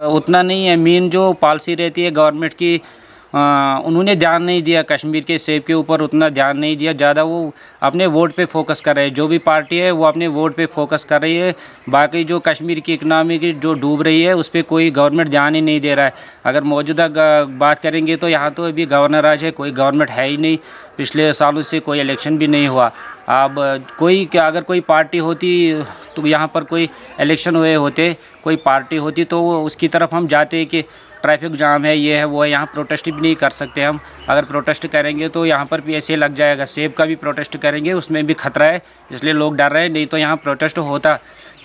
उतना नहीं है। मेन जो पॉलिसी रहती है गवर्नमेंट की, उन्होंने ध्यान नहीं दिया कश्मीर के सेब के ऊपर, उतना ध्यान नहीं दिया। ज़्यादा वो अपने वोट पे फोकस कर रहे हैं। जो भी पार्टी है वो अपने वोट पे फोकस कर रही है। बाकी जो कश्मीर की इकनॉमी की जो डूब रही है उस पर कोई गवर्नमेंट ध्यान ही नहीं दे रहा है। अगर मौजूदा बात करेंगे तो यहाँ तो अभी गवर्नर राज है, कोई गवर्नमेंट है ही नहीं। पिछले सालों से कोई इलेक्शन भी नहीं हुआ। अब अगर कोई पार्टी होती तो यहाँ पर कोई इलेक्शन हुए होते, कोई पार्टी होती तो उसकी तरफ हम जाते कि ट्रैफिक जाम है, ये है वो है। यहाँ प्रोटेस्ट भी नहीं कर सकते हम। अगर प्रोटेस्ट करेंगे तो यहाँ पर भी ऐसे लग जाएगा। सेब का भी प्रोटेस्ट करेंगे, उसमें भी खतरा है, इसलिए लोग डर रहे हैं। नहीं तो यहाँ प्रोटेस्ट होता,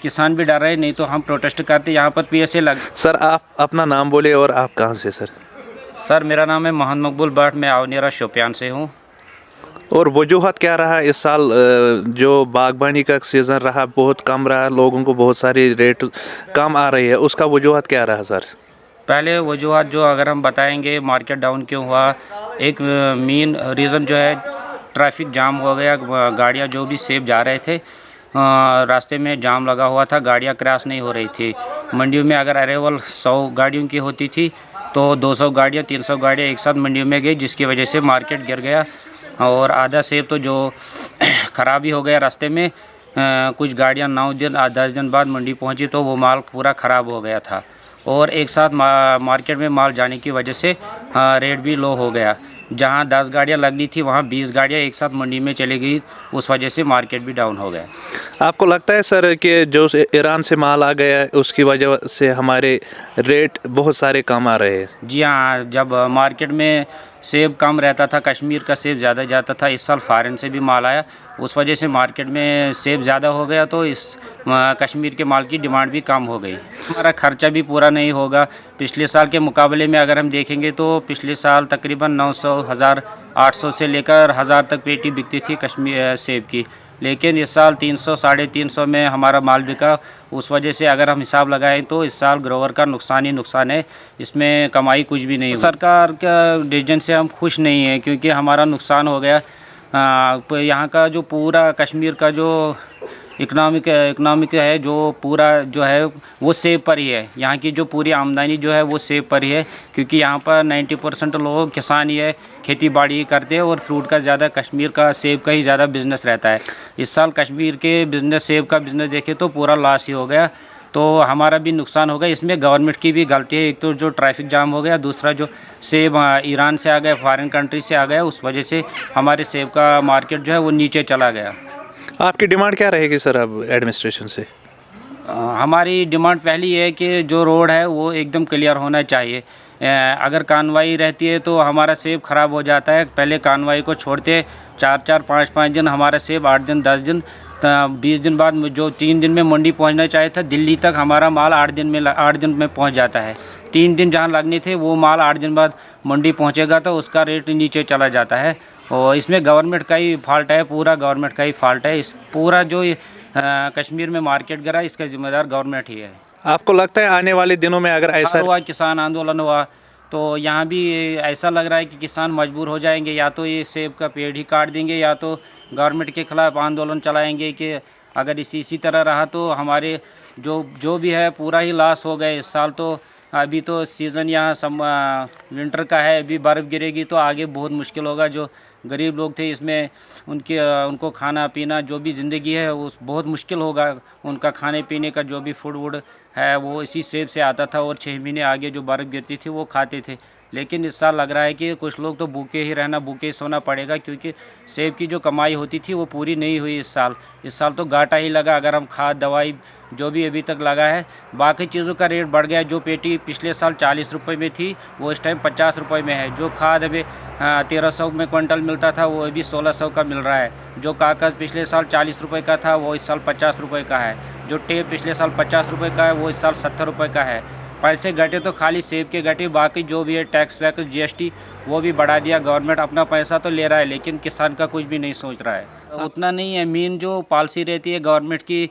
किसान भी डर रहे हैं, नहीं तो हम प्रोटेस्ट करते। यहाँ पर भी ऐसे लग। सर आप अपना नाम बोले और आप कहाँ से सर? सर मेरा नाम है मोहम्मद मकबूल भट्ट, मैं आवनेरा शोपियान से हूँ। और वजूहत क्या रहा इस साल? जो बागबानी का सीज़न रहा बहुत कम रहा, लोगों को बहुत सारी रेट कम आ रही है, उसका वजूहत क्या रहा सर? पहले वजूहत जो अगर हम बताएंगे मार्केट डाउन क्यों हुआ, एक मेन रीज़न जो है ट्रैफिक जाम हो गया। गाड़ियाँ जो भी सेब जा रहे थे, रास्ते में जाम लगा हुआ था, गाड़ियाँ क्रॉस नहीं हो रही थी। मंडियों में अगर अरेवल 100 गाड़ियों की होती थी तो 200 गाड़ियाँ 300 गाड़ियाँ एक साथ मंडियों में गई, जिसकी वजह से मार्केट गिर गया। और आधा सेब तो जो ख़राब ही हो गया रास्ते में। कुछ गाड़ियाँ 9 दिन 10 दिन बाद मंडी पहुँची तो वो माल पूरा ख़राब हो गया था। और एक साथ मार्केट में माल जाने की वजह से रेट भी लो हो गया। जहां 10 गाड़ियां लगनी थी वहां 20 गाड़ियां एक साथ मंडी में चली गई, उस वजह से मार्केट भी डाउन हो गया। आपको लगता है सर कि जो ईरान से माल आ गया है उसकी वजह से हमारे रेट बहुत सारे कम आ रहे हैं? जी हाँ, जब मार्केट में सेब कम रहता था, कश्मीर का सेब ज़्यादा जाता था। इस साल फॉरेन से भी माल आया, उस वजह से मार्केट में सेब ज़्यादा हो गया, तो इस कश्मीर के माल की डिमांड भी कम हो गई। हमारा खर्चा भी पूरा नहीं होगा। पिछले साल के मुकाबले में अगर हम देखेंगे तो पिछले साल तकरीबन 900 हज़ार 800 से लेकर 1000 तक पेटी बिकती थी कश्मीर सेब की, लेकिन इस साल 300 350 में हमारा माल बिका। उस वजह से अगर हम हिसाब लगाएं तो इस साल ग्रोवर का नुकसान ही नुकसान है, इसमें कमाई कुछ भी नहीं। सरकार का डिसीजन से हम खुश नहीं हैं, क्योंकि हमारा नुकसान हो गया। यहाँ का जो पूरा कश्मीर का जो इकनॉमिक है, जो पूरा जो है वो सेब पर ही है। यहाँ की जो पूरी आमदनी जो है वो सेब पर ही है, क्योंकि यहाँ पर 90% लोग किसान ही है, खेती बाड़ी ही करते हैं। और फ्रूट का ज़्यादा कश्मीर का सेब का ही ज़्यादा बिज़नेस रहता है। इस साल कश्मीर के बिज़नेस सेब का बिज़नेस देखे तो पूरा लॉस ही हो गया, तो हमारा भी नुकसान हो गया। इसमें गवर्नमेंट की भी गलती है। एक तो जो ट्रैफिक जाम हो गया, दूसरा जो सेब ईरान से आ गया, फॉरेन कंट्री से आ गया, उस वजह से हमारे सेब का मार्केट जो है वो नीचे चला गया। आपकी डिमांड क्या रहेगी सर अब एडमिनिस्ट्रेशन से? हमारी डिमांड पहली है कि जो रोड है वो एकदम क्लियर होना चाहिए। अगर कानवाई रहती है तो हमारा सेब ख़राब हो जाता है। पहले कानवाई को छोड़ते 4-4 5-5 दिन, हमारा सेब 8 दिन 10 दिन 20 दिन बाद जो 3 दिन में मंडी पहुंचना चाहिए था दिल्ली तक, हमारा माल 8 दिन में पहुंच जाता है। 3 दिन जहां लगने थे वो माल 8 दिन बाद मंडी पहुंचेगा तो उसका रेट नीचे चला जाता है। और इसमें गवर्नमेंट का ही फॉल्ट है, पूरा गवर्नमेंट का ही फॉल्ट है। इस पूरा जो कश्मीर में मार्केट गिरा, इसका जिम्मेदार गवर्नमेंट ही है। आपको लगता है आने वाले दिनों में अगर ऐसा हुआ, किसान आंदोलन हुआ, तो यहाँ भी ऐसा लग रहा है कि किसान मजबूर हो जाएंगे, या तो ये सेब का पेड़ ही काट देंगे या तो गवर्नमेंट के खिलाफ आंदोलन चलाएंगे। कि अगर इसी तरह रहा तो हमारे जो भी है पूरा ही लॉस हो गए इस साल। तो अभी तो सीज़न यहाँ विंटर का है, अभी बर्फ़ गिरेगी तो आगे बहुत मुश्किल होगा। जो गरीब लोग थे इसमें उनको खाना पीना जो भी ज़िंदगी है वो बहुत मुश्किल होगा। उनका खाने पीने का जो भी फूड वूड है वो इसी सेब से आता था, और 6 महीने आगे जो बर्फ़ गिरती थी वो खाते थे। लेकिन इस साल लग रहा है कि कुछ लोग तो भूखे ही रहना, भूखे ही सोना पड़ेगा, क्योंकि सेब की जो कमाई होती थी वो पूरी नहीं हुई इस साल। इस साल तो घाटा ही लगा। अगर हम खाद दवाई जो भी अभी तक लगा है, बाकी चीज़ों का रेट बढ़ गया। जो पेटी पिछले साल 40 रुपये में थी वो इस टाइम 50 रुपये में है। जो खाद अभी 1300 में क्विंटल मिलता था वो अभी 1600 का मिल रहा है। जो कागज़ पिछले साल 40 रुपये का था वो इस साल 50 रुपये का है। जो टेप पिछले साल 50 रुपये का है वो इस साल 70 रुपये का है। पैसे घटे तो खाली सेब के घटे, बाकी जो भी है टैक्स वैक्स GST वो भी बढ़ा दिया। गवर्नमेंट अपना पैसा तो ले रहा है, लेकिन किसान का कुछ भी नहीं सोच रहा है। उतना नहीं है। मेन जो पॉलिसी रहती है गवर्नमेंट की,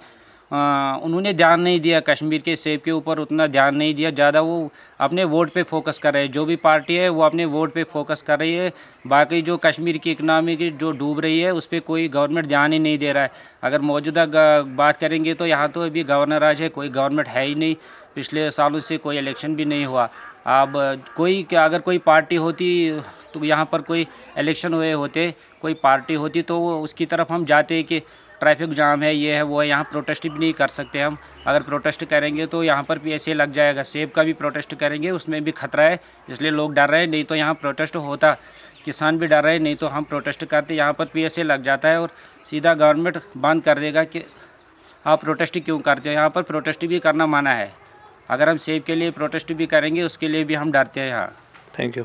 उन्होंने ध्यान नहीं दिया कश्मीर के सेब के ऊपर, उतना ध्यान नहीं दिया। ज़्यादा वो अपने वोट पे फोकस कर रहे हैं। जो भी पार्टी है वो अपने वोट पे फोकस कर रही है। बाकी जो कश्मीर की इकनॉमी की जो डूब रही है उस पर कोई गवर्नमेंट ध्यान ही नहीं दे रहा है। अगर मौजूदा बात करेंगे तो यहाँ तो अभी गवर्नर राज है, कोई गवर्नमेंट है ही नहीं। पिछले सालों से कोई इलेक्शन भी नहीं हुआ। अब कोई क्या, अगर कोई पार्टी होती तो यहाँ पर कोई इलेक्शन हुए होते, कोई पार्टी होती तो वो उसकी तरफ हम जाते कि ट्रैफिक जाम है, ये है वो है। यहाँ प्रोटेस्ट भी नहीं कर सकते हम। अगर प्रोटेस्ट करेंगे तो यहाँ पर भी ऐसे लग जाएगा। सेब का भी प्रोटेस्ट करेंगे, उसमें भी खतरा है, इसलिए लोग डर रहे हैं। नहीं तो यहाँ प्रोटेस्ट होता, किसान भी डर रहे हैं, नहीं तो हम प्रोटेस्ट करते। यहाँ पर भी ऐसे लग जाता है और सीधा गवर्नमेंट बंद कर देगा कि आप प्रोटेस्ट क्यों करते हो। यहाँ पर प्रोटेस्ट भी करना मना है। अगर हम सेब के लिए प्रोटेस्ट भी करेंगे उसके लिए भी हम डरते हैं यहाँ। Thank you.